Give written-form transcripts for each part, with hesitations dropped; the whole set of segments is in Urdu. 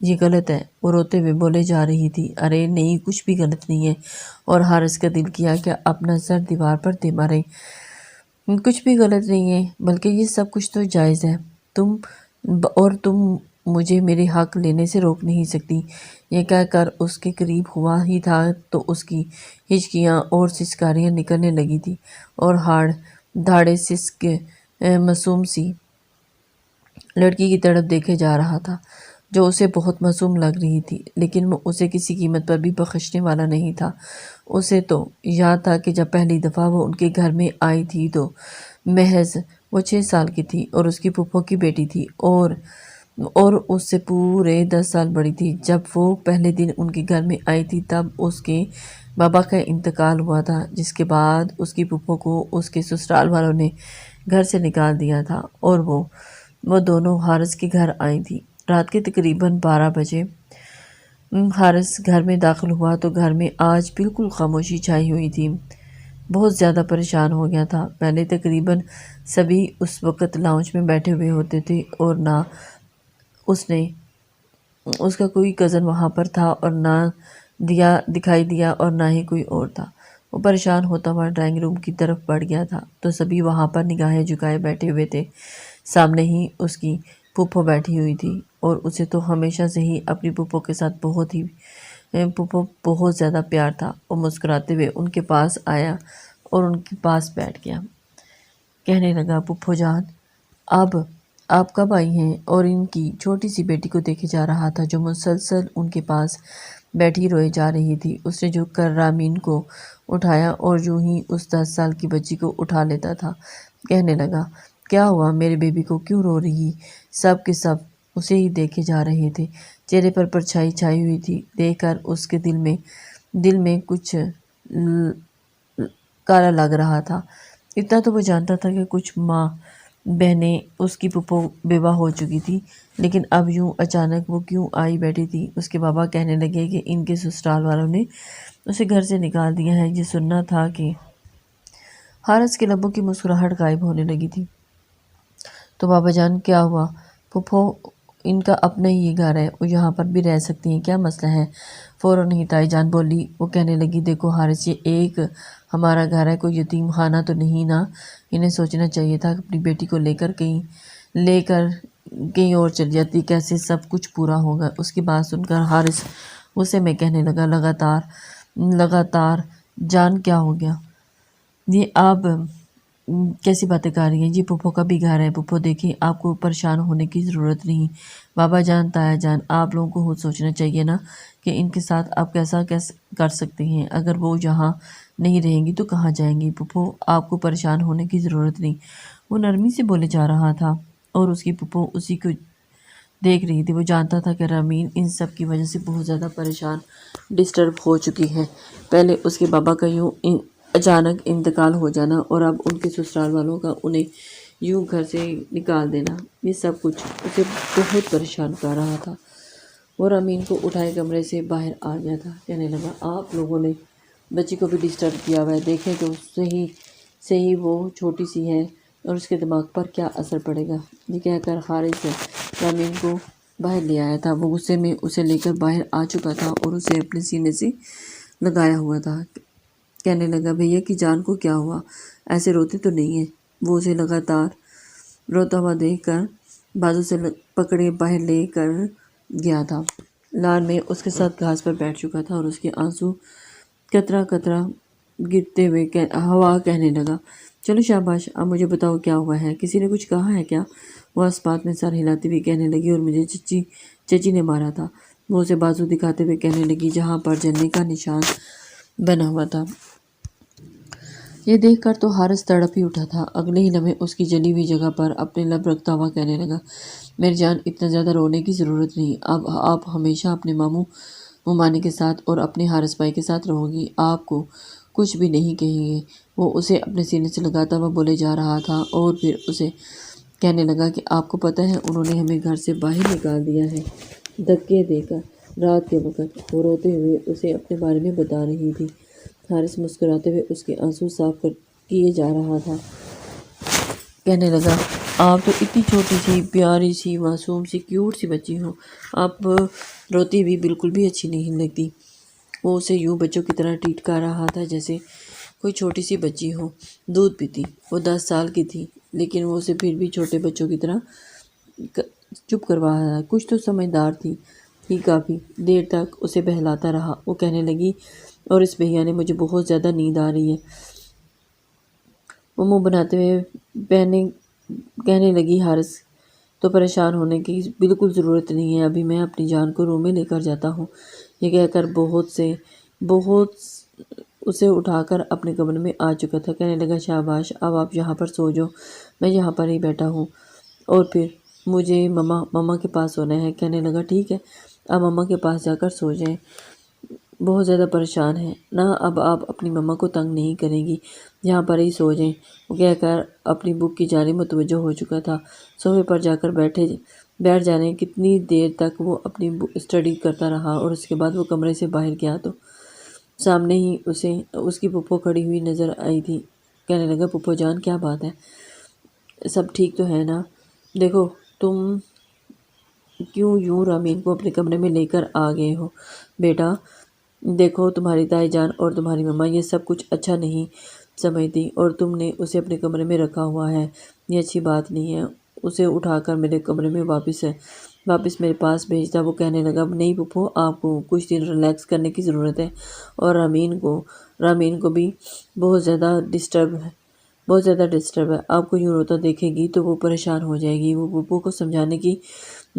یہ غلط ہے، وہ روتے ہوئے بولے جا رہی تھی۔ ارے نہیں، کچھ بھی غلط نہیں ہے۔ اور حارث کا دل کیا کہ اپنا سر دیوار پر دے مارے۔ کچھ بھی غلط نہیں ہے، بلکہ یہ سب کچھ تو جائز ہے۔ تم مجھے میرے حق لینے سے روک نہیں سکتی۔ یہ کہہ کر اس کے قریب ہوا ہی تھا تو اس کی ہچکیاں اور سسکاریاں نکلنے لگی تھی اور دھاڑے سسک معصوم سی لڑکی کی طرف دیکھے جا رہا تھا جو اسے بہت معصوم لگ رہی تھی، لیکن وہ اسے کسی قیمت پر بھی بخشنے والا نہیں تھا۔ اسے تو یاد تھا کہ جب پہلی دفعہ وہ ان کے گھر میں آئی تھی تو محض وہ 6 سال کی تھی اور اس کی پھپھو کی بیٹی تھی اور اس سے پورے 10 سال بڑی تھی۔ جب وہ پہلے دن ان کے گھر میں آئی تھی تب اس کے بابا کا انتقال ہوا تھا، جس کے بعد اس کی پھپھو کو اس کے سسرال والوں نے گھر سے نکال دیا تھا اور وہ دونوں حارث کے گھر آئی تھی۔ رات کے تقریباً 12 بجے حارث گھر میں داخل ہوا تو گھر میں آج بالکل خاموشی چھائی ہوئی تھی۔ بہت زیادہ پریشان ہو گیا تھا۔ پہلے تقریباً سبھی اس وقت لاؤنج میں بیٹھے ہوئے ہوتے تھے اور نہ اس کا کوئی کزن وہاں پر تھا اور نہ دکھائی دیا اور نہ ہی کوئی اور تھا۔ وہ پریشان ہوتا ہوا ڈرائنگ روم کی طرف بڑھ گیا تھا تو سبھی وہاں پر نگاہیں جھکائے بیٹھے ہوئے تھے۔ سامنے ہی اس کی پھپھو بیٹھی ہوئی تھی اور اسے تو ہمیشہ سے ہی اپنی پھپھو کے ساتھ بہت زیادہ پیار تھا۔ وہ مسکراتے ہوئے ان کے پاس آیا اور ان کے پاس بیٹھ گیا۔ کہنے لگا، پھپھو جان، اب آپ کب آئی ہیں؟ اور ان کی چھوٹی سی بیٹی کو دیکھے جا رہا تھا جو مسلسل ان کے پاس بیٹھی روئے جا رہی تھی۔ اس نے جھک کر رامین کو اٹھایا اور یوں ہی اس 10 سال کی بچی کو اٹھا لیتا تھا۔ کہنے لگا، کیا ہوا میرے بیبی کو، کیوں رو رہی؟ سب کے سب اسے ہی دیکھے جا رہے تھے۔ چہرے پر پرچھائی چھائی ہوئی تھی۔ دیکھ کر اس کے دل میں کچھ کالا لگ رہا تھا۔ اتنا تو وہ جانتا تھا کہ کچھ ماں بہنیں اس کی پھپھو بیوہ ہو چکی تھی، لیکن اب یوں اچانک وہ کیوں آئی بیٹھی تھی؟ اس کے بابا کہنے لگے کہ ان کے سسرال والوں نے اسے گھر سے نکال دیا ہے۔ یہ سننا تھا کہ حارث کے لبوں کی مسکراہٹ غائب ہونے لگی تھی۔ تو بابا جان، کیا ہوا؟ پھپھو، ان کا اپنا ہی یہ گھر ہے، وہ یہاں پر بھی رہ سکتی ہیں، کیا مسئلہ ہے؟ فوراً ہی تائی جان بولی۔ وہ کہنے لگی، دیکھو حارث، یہ ایک ہمارا گھر ہے، کوئی یتیم خانہ تو نہیں نا۔ انہیں سوچنا چاہیے تھا کہ اپنی بیٹی کو لے کر کہیں اور چل جاتی، کیسے سب کچھ پورا ہوگا۔ اس کی بات سن کر حارث غصے میں کہنے لگا، لگاتار جان، کیا ہو گیا؟ یہ آپ کیسی باتیں کر رہی ہیں؟ یہ پھپھو کا بھی گھر ہے۔ پھپھو دیکھیں، آپ کو پریشان ہونے کی ضرورت نہیں۔ بابا جان، تایا جان، آپ لوگوں کو خود سوچنا چاہیے نا کہ ان کے ساتھ آپ کیسا کر سکتے ہیں۔ اگر وہ یہاں نہیں رہیں گی تو کہاں جائیں گی؟ پھپھو، آپ کو پریشان ہونے کی ضرورت نہیں۔ وہ نرمی سے بولے جا رہا تھا اور اس کی پھپھو اسی کو دیکھ رہی تھی۔ وہ جانتا تھا کہ رامین ان سب کی وجہ سے بہت زیادہ پریشان، ڈسٹرب ہو چکی ہے۔ پہلے اس کے بابا کا یوں اچانک انتقال ہو جانا اور اب ان کے سسرال والوں کا انہیں یوں گھر سے نکال دینا، یہ سب کچھ اسے بہت پریشان کر رہا تھا۔ وہ رامین کو اٹھائے کمرے سے باہر آ گیا تھا۔ کہنے لگا، آپ لوگوں نے بچی کو بھی ڈسٹرب کیا ہوا ہے، دیکھیں تو صحیح وہ چھوٹی سی ہے اور اس کے دماغ پر کیا اثر پڑے گا۔ یہ کہہ کر حارث رامین کو باہر لے آیا تھا۔ وہ غصے میں اسے لے کر باہر آ چکا تھا اور اسے اپنے سینے سے لگایا ہوا تھا۔ کہنے لگا، بھیا کی جان کو کیا ہوا؟ ایسے روتے تو نہیں ہیں؟ وہ اسے لگاتار روتا ہوا دیکھ کر بازو سے پکڑے باہر لے کر گیا تھا۔ لان میں اس کے ساتھ گھاس پر بیٹھ چکا تھا اور اس کے آنسو قطرہ قطرہ گرتے ہوئے ہوا کہنے لگا، چلو شاباش، اب مجھے بتاؤ کیا ہوا ہے؟ کسی نے کچھ کہا ہے کیا؟ وہ اس بات میں سر ہلاتی ہوئی کہنے لگی، اور مجھے چچی نے مارا تھا۔ وہ اسے بازو دکھاتے ہوئے کہنے لگی جہاں پر جلنے کا نشان بنا ہوا تھا۔ یہ دیکھ کر تو حارث تڑپ ہی اٹھا تھا۔ اگلے ہی لمحے اس کی جلی ہوئی جگہ پر اپنے لب رکھتا ہوا کہنے لگا، میری جان، اتنا زیادہ رونے کی ضرورت نہیں۔ اب آپ ہمیشہ اپنے ماموں ممانی کے ساتھ اور اپنے حارث بھائی کے ساتھ رہو گی، آپ کو کچھ بھی نہیں کہیں گے۔ وہ اسے اپنے سینے سے لگاتا ہوا بولے جا رہا تھا اور پھر اسے کہنے لگا کہ آپ کو پتہ ہے انہوں نے ہمیں گھر سے باہر نکال دیا ہے، دھکے دے کر رات کے وقت۔ وہ روتے ہوئے اسے اپنے بارے میں بتا رہی تھی۔ حارث مسکراتے ہوئے اس کے آنسو صاف کیے جا رہا تھا۔ کہنے لگا، آپ تو اتنی چھوٹی سی پیاری سی معصوم سی کیوٹ سی بچی ہو، آپ روتی بھی بالکل بھی اچھی نہیں لگتی۔ وہ اسے یوں بچوں کی طرح ٹریٹ کر رہا تھا جیسے کوئی چھوٹی سی بچی ہو، دودھ پیتی۔ وہ 10 سال کی تھی لیکن وہ اسے پھر بھی چھوٹے بچوں کی طرح چپ کروا رہا تھا۔ کچھ تو سمجھدار تھی کافی دیر تک اسے بہلاتا رہا۔ وہ کہنے لگی، اور اس بھیا نے مجھے بہت زیادہ نیند آ رہی ہے۔ وہ منہ بناتے ہوئے کہنے لگی، حارث تو پریشان ہونے کی بالکل ضرورت نہیں ہے، ابھی میں اپنی جان کو روم میں لے کر جاتا ہوں۔ یہ کہہ کر بہت اسے اٹھا کر اپنے کمرے میں آ چکا تھا۔ کہنے لگا، شاباش، اب آپ یہاں پر سو جاؤ، میں یہاں پر ہی بیٹھا ہوں، اور پھر مجھے مما کے پاس سونا ہے۔ کہنے لگا، ٹھیک ہے، اب مما کے پاس جا کر سو جائیں، بہت زیادہ پریشان ہے نا، اب آپ اپنی مما کو تنگ نہیں کریں گی، یہاں پر ہی سو جائیں۔ وہ کہہ کر اپنی بک کی جانب متوجہ ہو چکا تھا۔ صوفے پر جا کر بیٹھ جانے کتنی دیر تک وہ اپنی اسٹڈی کرتا رہا، اور اس کے بعد وہ کمرے سے باہر گیا تو سامنے ہی اسے اس کی پھپھو کھڑی ہوئی نظر آئی تھی۔ کہنے لگا، پھپھو جان، کیا بات ہے، سب ٹھیک تو ہے نا؟ دیکھو، تم کیوں یوں رامین کو اپنے کمرے میں لے کر آ گئے ہو؟ بیٹا دیکھو، تمہاری تائی جان اور تمہاری مما یہ سب کچھ اچھا نہیں سمجھتی، اور تم نے اسے اپنے کمرے میں رکھا ہوا ہے، یہ اچھی بات نہیں ہے۔ اسے اٹھا کر میرے کمرے میں واپس میرے پاس بھیج دا۔ وہ کہنے لگا، نہیں پھپھو، آپ کو کچھ دن ریلیکس کرنے کی ضرورت ہے، اور رامین کو بھی بہت زیادہ ڈسٹرب ہے، آپ کو یوں روتا دیکھے گی تو وہ پریشان ہو جائے گی۔ وہ پھپھو کو سمجھانے کی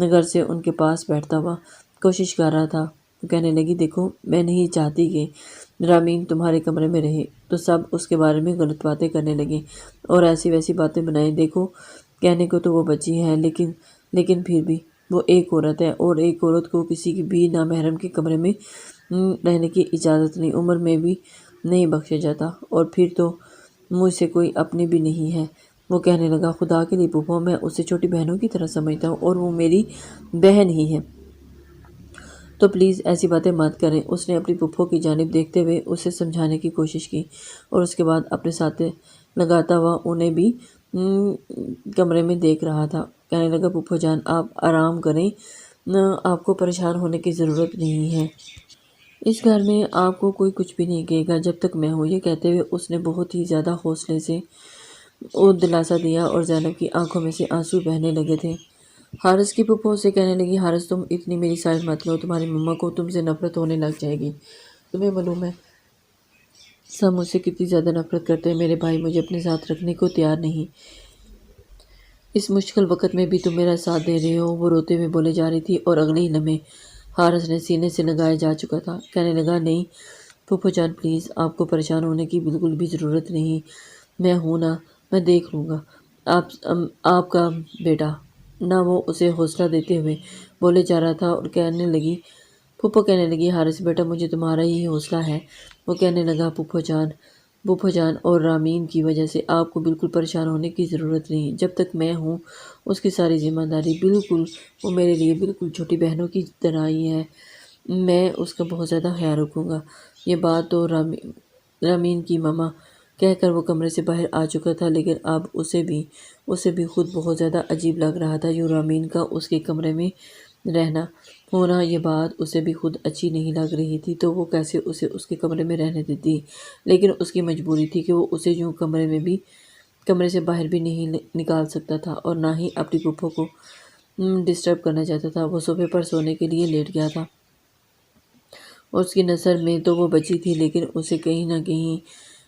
غرض سے ان کے پاس بیٹھتا ہوا کوشش کر رہا تھا۔ وہ کہنے لگی، دیکھو، میں نہیں چاہتی کہ رامین تمہارے کمرے میں رہے۔ تو سب اس کے بارے میں غلط باتیں کرنے لگے اور ایسی ویسی باتیں بنائیں۔ دیکھو، کہنے کو تو وہ بچی ہے، لیکن پھر بھی وہ ایک عورت ہے، اور ایک عورت کو کسی بھی نامحرم کے کمرے میں رہنے کی اجازت نہیں، عمر میں بھی نہیں بخشا جاتا، اور پھر تو مجھ سے کوئی اپنی بھی نہیں ہے۔ وہ کہنے لگا، خدا کے لیے پھپھو، میں اسے چھوٹی بہنوں کی طرح سمجھتا ہوں، اور وہ میری بہن ہی ہے، تو پلیز ایسی باتیں مت کریں۔ اس نے اپنی پھپھو کی جانب دیکھتے ہوئے اسے سمجھانے کی کوشش کی، اور اس کے بعد اپنے ساتھ لگاتا ہوا انہیں بھی کمرے میں دیکھ رہا تھا۔ کہنے لگا، پھپھو جان، آپ آرام کریں، آپ کو پریشان ہونے کی ضرورت نہیں ہے، اس گھر میں آپ کو کوئی کچھ بھی نہیں کہے گا جب تک میں ہوں۔ یہ کہتے ہوئے اس نے بہت ہی زیادہ حوصلے سے دلاسا دیا، اور زینب کی آنکھوں میں سے آنسو بہنے لگے تھے۔ حارث کی پھپھو سے کہنے لگی، حارث تم اتنی میری سائڈ مت لو، تمہاری مما کو تم سے نفرت ہونے لگ جائے گی، تمہیں معلوم ہے سب مجھ سے کتنی زیادہ نفرت کرتے ہیں، میرے بھائی مجھے اپنے ساتھ رکھنے کو تیار نہیں، اس مشکل وقت میں بھی تم میرا ساتھ دے رہے ہو۔ وہ روتے ہوئے بولے جا رہی تھی، اور اگلے ہی لمحے حارث نے سینے سے لگایا جا چکا تھا۔ کہنے لگا، نہیں پھپھو جان، پلیز، آپ کو پریشان ہونے کی بالکل بھی ضرورت نہیں، میں ہوں نا، میں دیکھ لوں گا آپ کا بیٹا نہ۔ وہ اسے حوصلہ دیتے ہوئے بولے جا رہا تھا، اور پھپھو کہنے لگی، حارث بیٹا، مجھے تمہارا ہی حوصلہ ہے۔ وہ کہنے لگا، پھپھو جان اور رامین کی وجہ سے آپ کو بالکل پریشان ہونے کی ضرورت نہیں، جب تک میں ہوں اس کی ساری ذمہ داری بالکل، وہ میرے لیے بالکل چھوٹی بہنوں کی طرح ہی ہے، میں اس کا بہت زیادہ خیال رکھوں گا۔ یہ بات تو رامین کی ماما کہہ کر وہ کمرے سے باہر آ چکا تھا، لیکن اب اسے بھی خود بہت زیادہ عجیب لگ رہا تھا۔ یوں رامین کا اس کے کمرے میں رہنا ہونا، یہ بات اسے بھی خود اچھی نہیں لگ رہی تھی، تو وہ کیسے اسے اس کے کمرے میں رہنے دیتی، لیکن اس کی مجبوری تھی کہ وہ اسے یوں کمرے سے باہر بھی نہیں نکال سکتا تھا، اور نہ ہی اپنی پھپھو کو ڈسٹرب کرنا چاہتا تھا۔ وہ صوفے پر سونے کے لیے لیٹ گیا تھا، اور اس کی نظر میں تو وہ بچی تھی، لیکن اسے کہیں نہ کہیں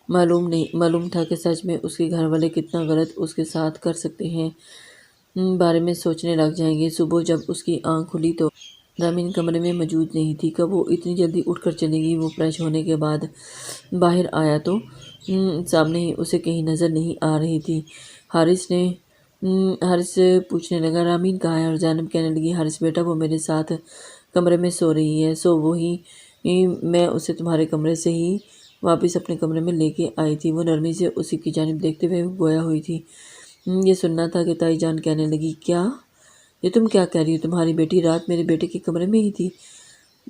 معلوم تھا کہ سچ میں اس کے گھر والے کتنا غلط اس کے ساتھ کر سکتے ہیں، بارے میں سوچنے لگ جائیں گے۔ صبح جب اس کی آنکھ کھلی تو رامین کمرے میں موجود نہیں تھی۔ کب وہ اتنی جلدی اٹھ کر چلے گی؟ وہ فریش ہونے کے بعد باہر آیا تو سامنے ہی اسے کہیں نظر نہیں آ رہی تھی۔ حارث پوچھنے لگا، رامین کہاں ہے؟ اور زینب کہنے لگی، حارث بیٹا، وہ میرے ساتھ کمرے میں سو رہی ہے، وہی میں اسے تمہارے کمرے سے ہی واپس اپنے کمرے میں لے کے آئی تھی۔ وہ نرمی سے اسی کی جانب دیکھتے ہوئے گویا ہوئی تھی۔ یہ سننا تھا کہ تائی جان کہنے لگی، کیا یہ تم کیا کہہ رہی ہو؟ تمہاری بیٹی رات میرے بیٹے کے کمرے میں ہی تھی،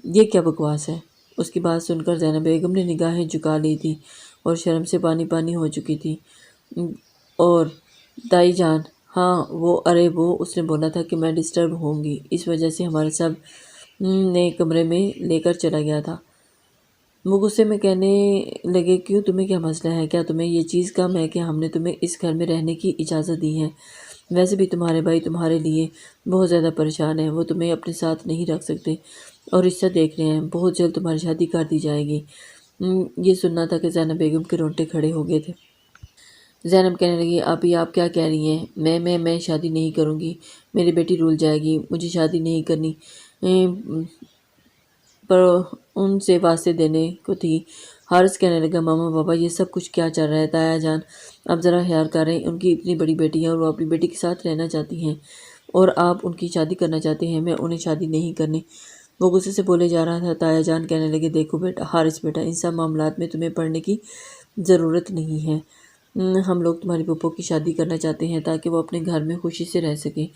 یہ کیا بکواس ہے؟ اس کی بات سن کر زینب بیگم نے نگاہیں جھکا لی تھی اور شرم سے پانی ہو چکی تھی۔ اور تائی جان، ہاں وہ اس نے بولا تھا کہ میں ڈسٹرب ہوں گی، اس وجہ سے ہمارے سب نئے کمرے میں لے کر چلا گیا تھا۔ وہ غصے میں کہنے لگے کیوں، تمہیں کیا مسئلہ ہے؟ کیا تمہیں یہ چیز کم ہے کہ ہم نے تمہیں اس گھر میں رہنے کی اجازت دی ہے؟ ویسے بھی تمہارے بھائی تمہارے لیے بہت زیادہ پریشان ہیں، وہ تمہیں اپنے ساتھ نہیں رکھ سکتے اور رشتہ دیکھ رہے ہیں، بہت جلد تمہاری شادی کر دی جائے گی۔ یہ سننا تھا کہ زینب بیگم کے رونگٹے کھڑے ہو گئے تھے۔ زینب کہنے لگی آپ کیا کہہ رہی ہیں؟ میں شادی نہیں کروں گی، میری بیٹی رول جائے گی، مجھے شادی نہیں کرنی۔ پر ان سے واسطے دینے کو تھی۔ حارث کہنے لگا ماما بابا یہ سب کچھ کیا چل رہا ہے؟ تایا جان آپ ذرا خیال کریں، ان کی اتنی بڑی بیٹی ہے اور وہ اپنی بیٹی کے ساتھ رہنا چاہتی ہیں اور آپ ان کی شادی کرنا چاہتے ہیں، میں انہیں شادی نہیں کرنے۔ وہ غصے سے بولے جا رہا تھا۔ تایا جان کہنے لگے دیکھو بیٹا حارث بیٹا، ان سب معاملات میں تمہیں پڑھنے کی ضرورت نہیں ہے۔ ہم لوگ تمہاری پھپھو کی شادی کرنا چاہتے ہیں تاکہ وہ اپنے گھر میں خوشی سے رہ سکیں،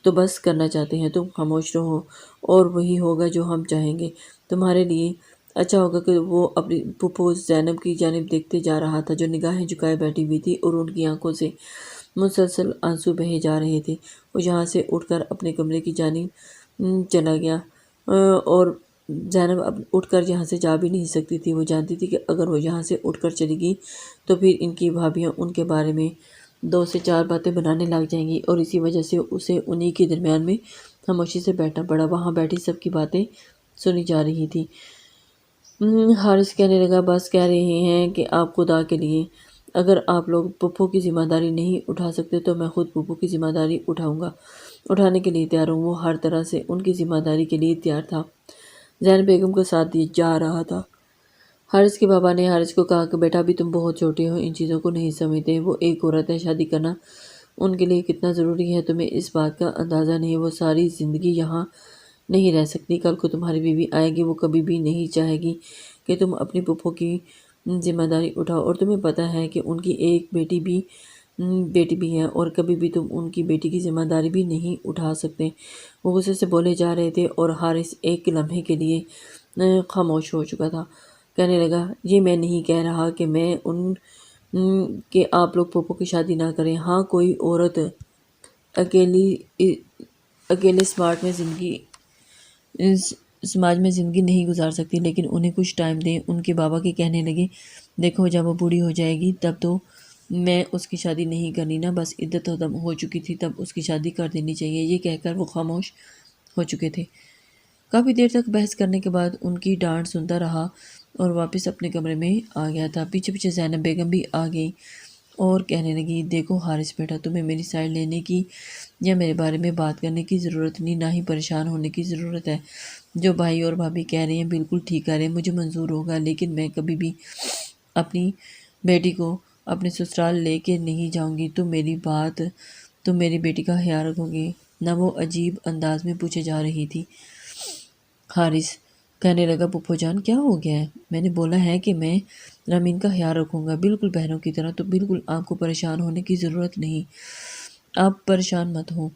تو بس کرنا چاہتے ہیں، تم خاموش رہو اور وہی ہوگا جو ہم چاہیں گے۔ تمہارے لیے اچھا ہوگا کہ وہ اپنی پھپھو زینب کی جانب دیکھتے جا رہا تھا جو نگاہیں جھکائے بیٹھی ہوئی تھی اور ان کی آنکھوں سے مسلسل آنسو بہے جا رہے تھے۔ وہ یہاں سے اٹھ کر اپنے کمرے کی جانب چلا گیا اور زینب اب اٹھ کر یہاں سے جا بھی نہیں سکتی تھی۔ وہ جانتی تھی کہ اگر وہ یہاں سے اٹھ کر چلی گئی تو پھر ان کی بھابیاں ان کے بارے میں 2 سے 4 باتیں بنانے لگ جائیں گی اور اسی وجہ سے اسے انہی کے درمیان میں خاموشی سے بیٹھنا پڑا۔ وہاں بیٹھی سب کی باتیں سنی جا رہی تھی۔ حارث کہنے لگا بس کہہ رہے ہیں کہ آپ خدا کے لیے اگر آپ لوگ پھپھو کی ذمہ داری نہیں اٹھا سکتے تو میں خود پھپھو کی ذمہ داری اٹھاؤں گا، اٹھانے کے لیے تیار ہوں۔ وہ ہر طرح سے ان کی ذمہ داری کے لیے تیار تھا، زینب بیگم کا ساتھ دی جا رہا تھا۔ حارث کے بابا نے حارث کو کہا کہ بیٹا ابھی تم بہت چھوٹے ہو، ان چیزوں کو نہیں سمجھتے، وہ ایک عورت ہے، شادی کرنا ان کے لیے کتنا ضروری ہے تمہیں اس بات کا اندازہ نہیں۔ وہ ساری زندگی یہاں نہیں رہ سکتی، کل کو تمہاری بیوی آئے گی، وہ کبھی بھی نہیں چاہے گی کہ تم اپنی پھپھو کی ذمہ داری اٹھاؤ، اور تمہیں پتہ ہے کہ ان کی ایک بیٹی بھی ہے اور کبھی بھی تم ان کی بیٹی کی ذمہ داری بھی نہیں اٹھا سکتے۔ وہ غصے سے بولے جا رہے تھے اور حارث ایک لمحے کے لیے خاموش ہو چکا تھا۔ کہنے لگا یہ میں نہیں کہہ رہا کہ کہ آپ لوگ پھپھو کی شادی نہ کریں۔ ہاں کوئی عورت اکیلے سماج میں زندگی نہیں گزار سکتی، لیکن انہیں کچھ ٹائم دیں۔ ان کے بابا کے کہنے لگے دیکھو جب وہ بوڑھی ہو جائے گی تب تو میں اس کی شادی نہیں کرنی نا، بس عدت ختم ہو چکی تھی تب اس کی شادی کر دینی چاہیے۔ یہ کہہ کر وہ خاموش ہو چکے تھے۔ کافی دیر تک بحث کرنے کے بعد ان کی ڈانٹ سنتا رہا اور واپس اپنے کمرے میں آ گیا تھا۔ پیچھے پیچھے زینب بیگم بھی آ گئی اور کہنے لگی دیکھو حارث بیٹا، تمہیں میری سائڈ لینے کی یا میرے بارے میں بات کرنے کی ضرورت نہیں، نہ ہی پریشان ہونے کی ضرورت ہے۔ جو بھائی اور بھابھی کہہ رہے ہیں بالکل ٹھیک کہہ رہے ہیں، مجھے منظور ہوگا، لیکن میں کبھی بھی اپنی بیٹی کو اپنے سسرال لے کے نہیں جاؤں گی۔ تم میری بیٹی کا خیال رکھو گے نہ؟ وہ عجیب انداز میں پوچھے جا رہی تھی۔ حارث کہنے لگا پھپھو جان کیا ہو گیا ہے؟ میں نے بولا ہے کہ میں رامین کا خیال رکھوں گا بالکل بہنوں کی طرح، تو بالکل آپ کو پریشان ہونے کی ضرورت نہیں، آپ پریشان مت ہوں،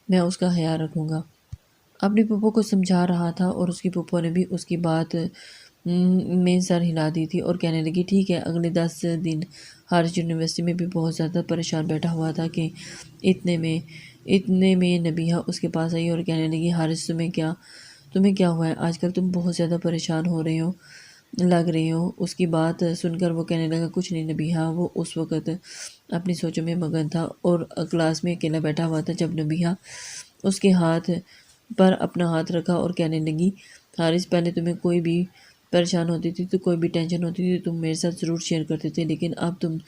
میں اس کا خیال رکھوں گا۔ اپنی پھپھو کو سمجھا رہا تھا اور اس کی پھپھو نے بھی اس کی بات میں سر ہلا دی تھی اور کہنے لگی ٹھیک ہے۔ اگلے 10 دن حارث یونیورسٹی میں بھی بہت زیادہ پریشان بیٹھا ہوا تھا کہ اتنے میں نبیہہ اس کے پاس آئی اور کہنے لگی حارث تمہیں کیا ہوا ہے؟ آج کل تم بہت زیادہ پریشان لگ رہے ہو۔ اس کی بات سن کر وہ کہنے لگا کچھ نہیں نبیہہ۔ وہ اس وقت اپنی سوچوں میں مگن تھا اور کلاس میں اکیلا بیٹھا ہوا تھا جب نبیہہ اس کے ہاتھ پر اپنا ہاتھ رکھا اور کہنے لگی حارث پہلے تمہیں کوئی بھی پریشان ہوتی تھی تو کوئی بھی ٹینشن ہوتی تھی تم میرے ساتھ ضرور شیئر کرتے تھے، لیکن اب تم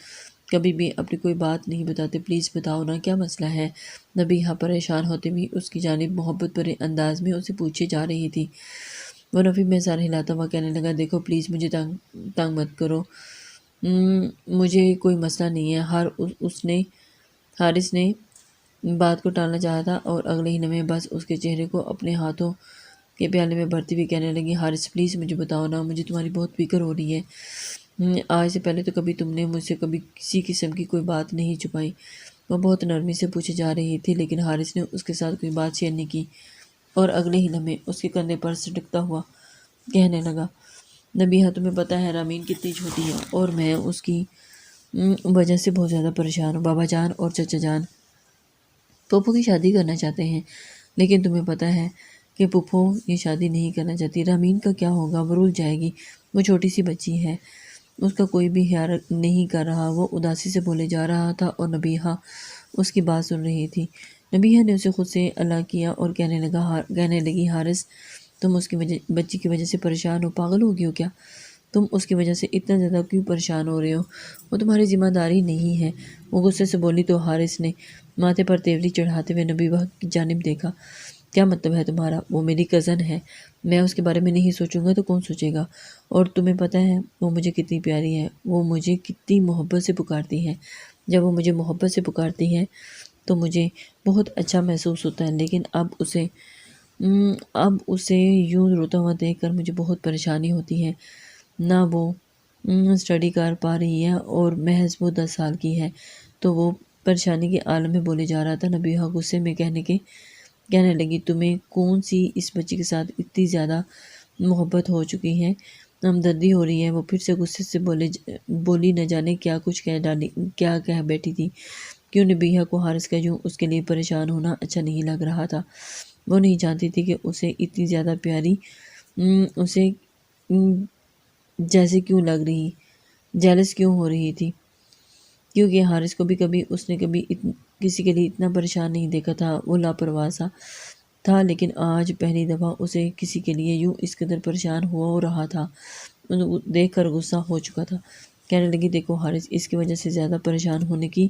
کبھی بھی اپنی کوئی بات نہیں بتاتے، پلیز بتاؤ نا کیا مسئلہ ہے؟ نبیہہ پریشان ہوتے بھی اس کی جانب محبت بھرے انداز میں اسے پوچھے جا رہی تھی۔ وہ نفی میں سر ہلاتا ہوا کہنے لگا دیکھو پلیز مجھے تنگ مت کرو، مجھے کوئی مسئلہ نہیں ہے۔ حارث نے بات کو ٹالنا چاہا تھا اور اگلے ہی لمحے بس اس کے چہرے کو اپنے ہاتھوں کے پیالے میں بھرتی ہوئی کہنے لگی حارث پلیز مجھے بتاؤ نا، مجھے تمہاری بہت فکر ہو رہی ہے۔ آج سے پہلے تو کبھی تم نے مجھ سے کبھی کسی قسم کی کوئی بات نہیں چھپائی۔ وہ بہت نرمی سے پوچھے جا رہی تھی لیکن حارث نے اس کے ساتھ کوئی بات شیئر نہیں کی اور اگلے ہی لمحے اس کے کندھے پر سٹکتا ہوا کہنے لگا نبیہہ تمہیں پتہ ہے رامین کتنی چھوٹی ہے اور میں اس کی وجہ سے بہت زیادہ پریشان ہوں۔ بابا جان اور چچا جان پھوپھو کی شادی کرنا چاہتے ہیں، لیکن تمہیں پتہ ہے کہ پھوپھو یہ شادی نہیں کرنا چاہتی۔ رامین کا کیا ہوگا؟ وہ رول جائے گی، وہ چھوٹی سی بچی ہے، اس کا کوئی بھی خیال نہیں کر رہا۔ وہ اداسی سے بولے جا رہا تھا اور نبیہہ اس کی بات سن رہی تھی۔ نبیہہ نے اسے خود سے الگ کیا اور کہنے لگی حارث، تم اس کی بچی کی وجہ سے پریشان ہو، پاگل ہو گئی ہو کیا؟ تم اس کی وجہ سے اتنا زیادہ کیوں پریشان ہو رہے ہو؟ وہ تمہاری ذمہ داری نہیں ہے۔ وہ غصے سے بولی تو حارث نے ماتھے پر تیوری چڑھاتے ہوئے نبیہہ کی جانب دیکھا۔ کیا مطلب ہے تمہارا؟ وہ میری کزن ہے، میں اس کے بارے میں نہیں سوچوں گا تو کون سوچے گا؟ اور تمہیں پتہ ہے وہ مجھے کتنی پیاری ہے، وہ مجھے کتنی محبت سے پکارتی ہے۔ جب وہ مجھے محبت سے پکارتی ہے تو مجھے بہت اچھا محسوس ہوتا ہے، لیکن اب اسے یوں روتا ہوا دیکھ کر مجھے بہت پریشانی ہوتی ہے۔ نہ وہ اسٹڈی کر پا رہی ہے اور محض وہ 10 سال کی ہے۔ تو وہ پریشانی کے عالم میں بولے جا رہا تھا۔ نبیہہ غصے میں کہنے لگی تمہیں کون سی اس بچی کے ساتھ اتنی زیادہ محبت ہو چکی ہے، ہمدردی ہو رہی ہے؟ وہ پھر سے غصے سے بولی نہ جانے کیا کچھ کیا کہہ بیٹھی تھی۔ کیوں نبیہہ کو حارث کا یوں اس کے لیے پریشان ہونا اچھا نہیں لگ رہا تھا۔ وہ نہیں جانتی تھی کہ اسے اتنی زیادہ پیاری اسے جیسے کیوں لگ رہی، جیلس کیوں ہو رہی تھی، کیونکہ حارث کو بھی کبھی اس نے کبھی کسی کے لیے اتنا پریشان نہیں دیکھا تھا۔ وہ لاپرواہ سا تھا، لیکن آج پہلی دفعہ اسے کسی کے لیے یوں اس قدر پریشان ہو رہا تھا۔ دیکھ کر غصہ ہو چکا تھا۔ کہنے لگی دیکھو حارث، اس کی وجہ سے زیادہ پریشان ہونے کی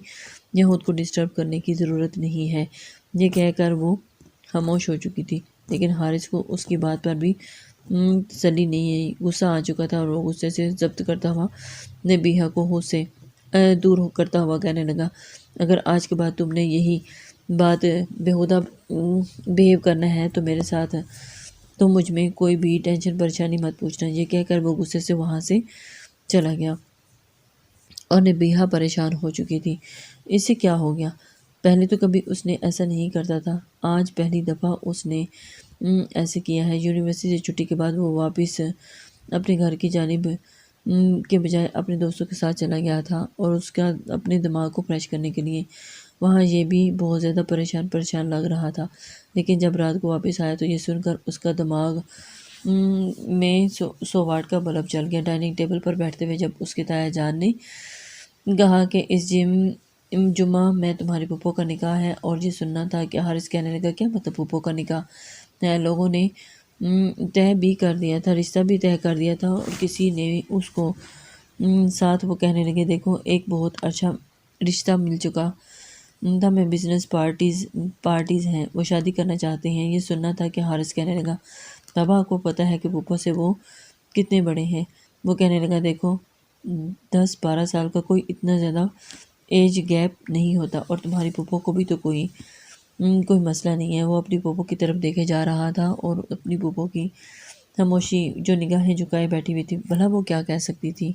یا خود کو ڈسٹرب کرنے کی ضرورت نہیں ہے۔ یہ کہہ کر وہ خاموش ہو چکی تھی، لیکن حارث کو اس کی بات پر بھی تسلی نہیں آئی۔ غصہ آ چکا تھا اور وہ غصے سے ضبط کرتا ہوا نبیہہ کو خود سے دور کرتا ہوا کہنے لگا اگر آج کے بعد تم نے یہی بات بیہودہ بیہیو کرنا ہے تو میرے ساتھ تو مجھ میں کوئی بھی ٹینشن پریشانی مت پوچھنا۔ یہ کہہ کر وہ غصے سے وہاں سے چلا گیا اور نبیہہ پریشان ہو چکی تھی۔ اس سے کیا ہو گیا؟ پہلے تو کبھی اس نے ایسا نہیں کرتا تھا، آج پہلی دفعہ اس نے ایسے کیا ہے۔ یونیورسٹی سے چھٹی کے بعد وہ واپس اپنے گھر کی جانب کے بجائے اپنے دوستوں کے ساتھ چلا گیا تھا اور اس کا اپنے دماغ کو فریش کرنے کے لیے وہاں یہ بھی بہت زیادہ پریشان لگ رہا تھا۔ لیکن جب رات کو واپس آیا تو یہ سن کر اس کا دماغ میں 100 واٹ کا بلب چل گیا۔ ڈائننگ ٹیبل پر بیٹھتے ہوئے جب اس کے تایا جان نے کہا کہ اس جمعہ میں تمہاری پھوپھو کا نکاح ہے، اور یہ سننا تھا کہ حارث کہنے لگا کیا مطلب پھوپھو کا نکاح ہے؟ لوگوں نے طے بھی کر دیا تھا، رشتہ بھی طے کر دیا تھا اور کسی نے اس کو ساتھ وہ کہنے لگے دیکھو ایک بہت اچھا رشتہ مل چکا تھا، میں بزنس پارٹیز ہیں، وہ شادی کرنا چاہتے ہیں۔ یہ سننا تھا کہ حارث کہنے لگا بابا آپ کو پتہ ہے کہ پھوپھو سے وہ کتنے بڑے ہیں؟ وہ کہنے لگا دیکھو 10-12 سال کا کوئی اتنا زیادہ ایج گیپ نہیں ہوتا، اور تمہاری پھوپھو کو بھی تو کوئی مسئلہ نہیں ہے۔ وہ اپنی پھوپھو کی طرف دیکھے جا رہا تھا اور اپنی پھوپھو کی خاموشی جو نگاہیں جھکائے بیٹھی ہوئی تھی، بھلا وہ کیا کہہ سکتی تھی؟